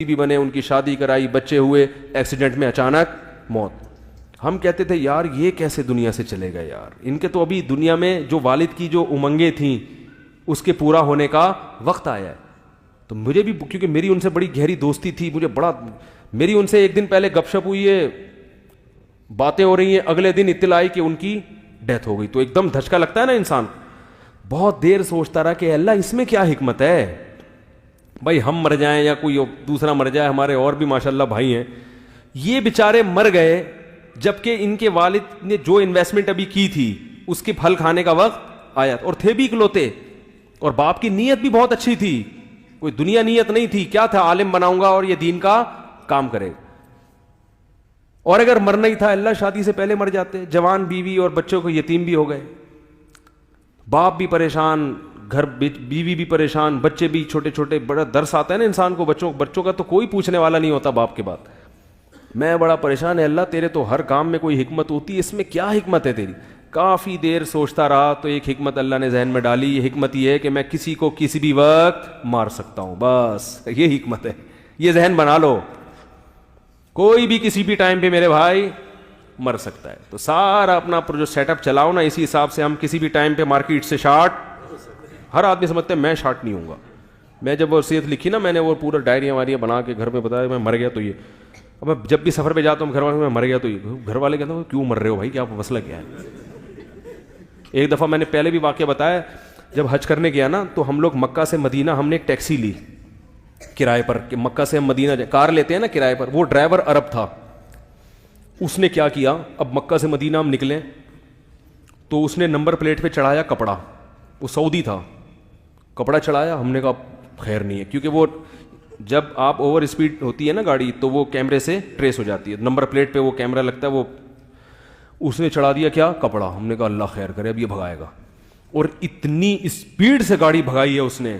بھی بنے, ان کی شادی کرائی, بچے ہوئے, ایکسیڈنٹ میں اچانک موت. ہم کہتے تھے یار یہ کیسے دنیا سے چلے گئے یار, ان کے تو ابھی دنیا میں جو والد کی جو امنگیں تھیں اس کے پورا ہونے کا وقت آیا ہے. تو مجھے بھی, کیونکہ میری ان سے بڑی گہری دوستی تھی, مجھے بڑا, میری ان سے ایک دن پہلے گپ شپ ہوئی ہے, باتیں ہو رہی ہیں, اگلے دن اطلاع آئی کہ ان کی ڈیتھ ہو گئی. تو ایک دم دھچکا لگتا ہے نا انسان. بہت دیر سوچتا رہا کہ اللہ اس میں کیا حکمت ہے بھائی, ہم مر جائیں یا کوئی دوسرا مر جائے, ہمارے اور بھی ماشاءاللہ بھائی ہیں, یہ بیچارے مر گئے جبکہ ان کے والد نے جو انویسٹمنٹ ابھی کی تھی اس کے پھل کھانے کا وقت آیا, اور تھے بھی اکلوتے, اور باپ کی نیت بھی بہت اچھی تھی, کوئی دنیا نیت نہیں تھی, کیا تھا, عالم بناؤں گا اور یہ دین کا کام کرے. اور اگر مرنا ہی تھا اللہ شادی سے پہلے مر جاتے, جوان بیوی اور بچوں کو یتیم بھی ہو گئے, باپ بھی پریشان, گھر بیوی بھی پریشان, بچے بھی چھوٹے چھوٹے. بڑا درس آتا ہے نا انسان کو, بچوں کا تو کوئی پوچھنے والا نہیں ہوتا باپ کے بعد. میں بڑا پریشان ہے, اللہ تیرے تو ہر کام میں کوئی حکمت ہوتی ہے, اس میں کیا حکمت ہے تیری. کافی دیر سوچتا رہا تو ایک حکمت اللہ نے ذہن میں ڈالی. یہ حکمت یہ ہے کہ میں کسی کو کسی بھی وقت مار سکتا ہوں, بس یہ حکمت ہے. یہ ذہن بنا لو, کوئی بھی کسی بھی ٹائم پہ میرے بھائی مر سکتا ہے. تو سارا اپنا جو سیٹ اپ چلاؤ نا, اسی حساب سے ہم کسی بھی ٹائم پہ مارکیٹ سے شارٹ. ہر آدمی سمجھتے ہیں میں شارٹ نہیں ہوں گا. میں جب وصیت لکھی نا, میں نے وہ پورا ڈائریاں واریاں بنا کے گھر میں بتایا میں مر گیا تو یہ. اب جب بھی سفر پہ جاتا ہوں گھر والے میں مر گیا تو یہ, گھر والے کہتے ہیں کیوں مر رہے ہو بھائی, کیا مسئلہ کیا ہے. ایک دفعہ میں نے پہلے بھی واقعہ بتایا, جب حج کرنے گیا نا تو ہم لوگ مکہ سے مدینہ, ہم نے ایک ٹیکسی لی کرائے پر, کہ مکہ سے ہم مدینہ کار لیتے ہیں نا کرائے پر. وہ ڈرائیور عرب تھا. اس نے کیا کیا, اب مکہ سے مدینہ ہم نکلے تو اس نے نمبر پلیٹ پہ چڑھایا کپڑا, وہ سعودی تھا, کپڑا چڑھایا. ہم نے کہا خیر نہیں ہے, کیونکہ وہ جب آپ اوور اسپیڈ ہوتی ہے نا گاڑی تو وہ کیمرے سے ٹریس ہو جاتی ہے, نمبر پلیٹ پہ وہ کیمرہ لگتا ہے. وہ اس نے چڑھا دیا کیا, کپڑا. ہم نے کہا اللہ خیر کرے, اب یہ بھگائے گا. اور اتنی اسپیڈ سے گاڑی بھگائی ہے اس نے,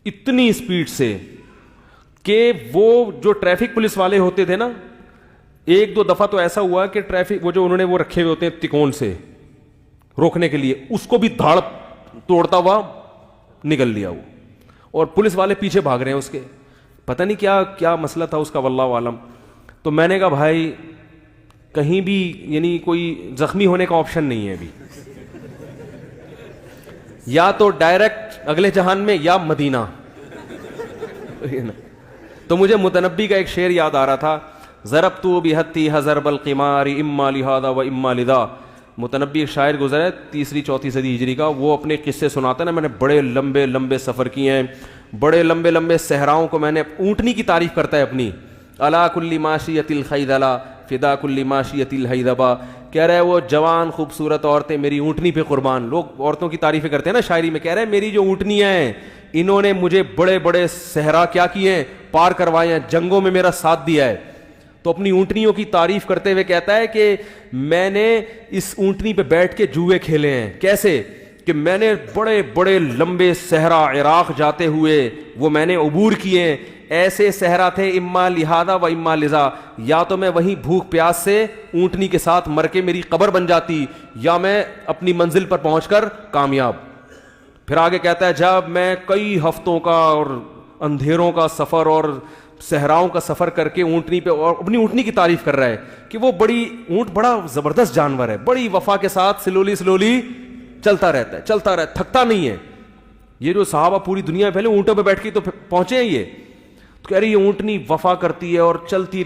اتنی اسپیڈ سے کہ وہ جو ٹریفک پولیس والے ہوتے تھے نا, ایک دو دفعہ تو ایسا ہوا کہ ٹریفک وہ جو انہوں نے وہ رکھے ہوئے ہوتے ہیں تکون سے روکنے کے لیے, اس کو بھی دھاڑ توڑتا ہوا نکل لیا وہ, اور پولیس والے پیچھے بھاگ رہے ہیں اس کے. پتہ نہیں کیا کیا مسئلہ تھا اس کا, واللہ عالم. تو میں نے کہا بھائی کہیں بھی یعنی کوئی زخمی ہونے کا آپشن نہیں ہے ابھی, یا تو ڈائریکٹ اگلے جہان میں یا مدینہ. تو مجھے متنبی کا ایک شعر یاد آ رہا تھا, ضربت بحتی ضرب القمار اما لہذا و اما لذا. متنبی ایک شاعر گزرا ہے 3-4 صدی ہجری کا, وہ اپنے قصے سناتا ہے نا, میں نے بڑے لمبے لمبے سفر کیے ہیں, بڑے لمبے لمبے صحراؤں کو میں نے. اونٹنی کی تعریف کرتا ہے اپنی, الا کل ماشیۃ الخیدلا فدا کل ماشیۃ الحیدبا. کہہ رہے وہ جوان خوبصورت عورتیں میری اونٹنی پہ قربان. لوگ عورتوں کی تعریفیں کرتے ہیں نا شاعری میں, کہہ رہے میری جو اونٹنیاں ہیں انہوں نے مجھے بڑے بڑے صحرا کیا کیے ہیں, پار کروائے ہیں, جنگوں میں میرا ساتھ دیا ہے. تو اپنی اونٹنیوں کی تعریف کرتے ہوئے کہتا ہے کہ میں نے اس اونٹنی پہ بیٹھ کے جوئے کھیلے ہیں. کیسے کہ میں نے بڑے بڑے لمبے صحرا عراق جاتے ہوئے وہ میں نے عبور کیے ہیں. ایسے صحرا تھے اما لہذا و اما لذا, یا تو میں وہیں بھوک پیاس سے اونٹنی کے ساتھ مر کے میری قبر بن جاتی, یا میں اپنی منزل پر پہنچ کر کامیاب. پھر آگے کہتا ہے جب میں کئی ہفتوں کا اور اندھیروں کا سفر اور صحراؤں کا سفر کر کے اونٹنی پہ, اور اپنی اونٹنی کی تعریف کر رہا ہے کہ وہ بڑی اونٹ بڑا زبردست جانور ہے, بڑی وفا کے ساتھ سلولی چلتا رہتا ہے, تھکتا نہیں ہے. یہ جو صحابہ پوری دنیا میں پہلے اونٹوں پہ بیٹھ کے تو پہنچے ہیں, یہ تو کہہ رہی ہے اونٹنی وفا کرتی ہے اور چلتی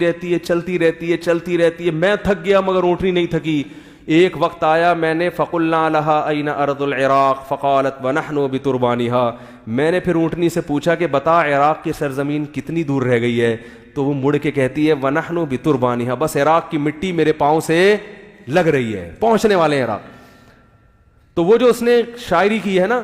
رہتی ہے. میں تھک گیا مگر اونٹنی نہیں تھکی. ایک وقت آیا میں نے فقلنا لها اين ارض العراق فقالت ونحن بتربانها. میں نے پھر اونٹنی سے پوچھا کہ بتا عراق کی سرزمین کتنی دور رہ گئی ہے, تو وہ مڑ کے کہتی ہے ونحن بتربانها, بس عراق کی مٹی میرے پاؤں سے لگ رہی ہے, پہنچنے والے ہیں عراق. تو وہ جو اس نے شاعری کی ہے نا,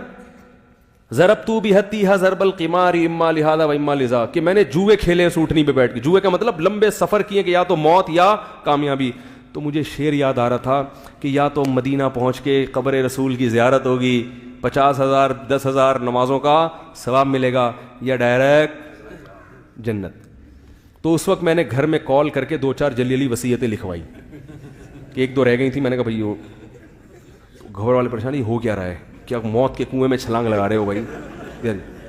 ضربت بحتیھا ضرب القمار اما لہذا و اما لذا, کہ میں نے جوئے کھیلے اس اونٹنی پہ بیٹھ کے. جوئے کا مطلب لمبے سفر کیے کہ یا تو موت یا کامیابی. تو مجھے شعر یاد آ رہا تھا کہ یا تو مدینہ پہنچ کے قبر رسول کی زیارت ہوگی, 50,000 10,000 نمازوں کا ثواب ملے گا, یا ڈائریکٹ جنت. تو اس وقت میں نے گھر میں کال کر کے 2-4 جلی وصیتیں لکھوائی کہ 1-2 رہ گئی تھیں. میں نے کہا بھائی گھر والے پریشانی ہو کیا رہا ہے, کیا موت کے کنویں میں چھلانگ لگا رہے ہو بھائی,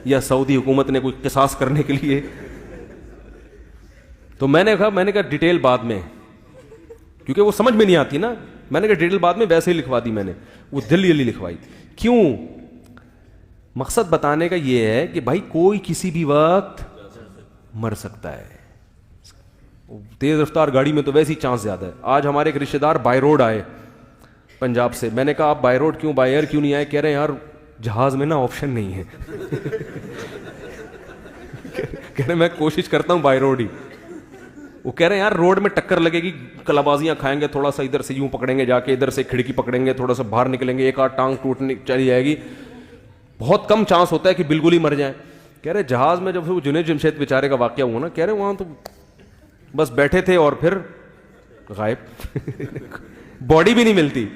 یا سعودی حکومت نے کوئی قصاص کرنے کے لیے تو میں نے کہا ڈیٹیل بعد میں، کیونکہ وہ سمجھ میں نہیں آتی نا. میں نے کہا ڈیٹیل بعد میں، ویسے ہی لکھوا دی میں نے. وہ دلی لکھوائی. کیوں؟ مقصد بتانے کا یہ ہے کہ بھائی کوئی کسی بھی وقت مر سکتا ہے. تیز رفتار گاڑی میں تو ویسے ہی چانس زیادہ ہے. آج ہمارے ایک رشتے دار بائی روڈ آئے پنجاب سے. میں نے کہا آپ بائی روڈ کیوں، بائی ایئر کیوں نہیں آئے؟ کہہ رہے ہیں یار جہاز میں نا آپشن نہیں ہے. کہہ رہے میں کوشش کرتا ہوں بائی روڈ ہی. وہ کہہ رہے ہیں یار روڈ میں ٹکر لگے گی، کلابازیاں کھائیں گے، تھوڑا سا ادھر سے یوں پکڑیں گے جا کے، ادھر سے کھڑکی پکڑیں گے، تھوڑا سا باہر نکلیں گے، ایک آدھ ٹانگ ٹوٹنے چلی جائے گی، بہت کم چانس ہوتا ہے کہ بالکل ہی مر جائیں. کہہ رہے جہاز میں جب وہ جنید جمشید بیچارے کا واقعہ ہوا نا، کہہ رہے وہاں تو بس بیٹھے تھے اور پھر غائب. باڈی بھی نہیں ملتی.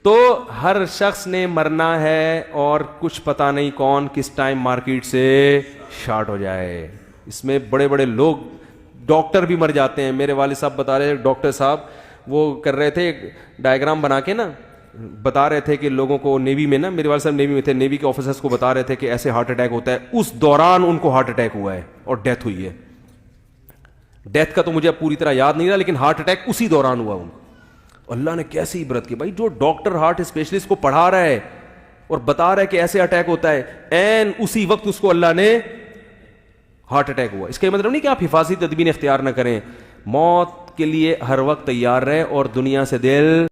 تو ہر شخص نے مرنا ہے اور کچھ پتا نہیں کون کس ٹائم مارکیٹ سے شارٹ ہو جائے. اس میں بڑے بڑے لوگ، ڈاکٹر بھی مر جاتے ہیں. میرے والد صاحب بتا رہے، ڈاکٹر صاحب وہ کر رہے تھے ڈائیگرام بنا کے نا، بتا رہے تھے کہ لوگوں کو نیوی میں نا، میرے والد صاحب نیوی میں تھے، نیوی کے آفیسرس کو بتا رہے تھے کہ ایسے ہارٹ اٹیک ہوتا ہے. اس دوران ان کو ہارٹ اٹیک ہوا ہے اور ڈیتھ ہوئی ہے. ڈیتھ کا تو مجھے پوری طرح یاد نہیں رہا، لیکن ہارٹ اٹیک اسی دوران ہوا. اللہ نے کیسی عبرت کی بھائی. جو ڈاکٹر ہارٹ اسپیشلسٹ کو پڑھا رہا ہے اور بتا رہا ہے کہ ایسے اٹیک ہوتا ہے، این اسی وقت اس کو اللہ نے ہارٹ اٹیک ہوا. اس کا مطلب نہیں کہ آپ حفاظتی تدبیر اختیار نہ کریں. موت کے لیے ہر وقت تیار رہیں اور دنیا سے دل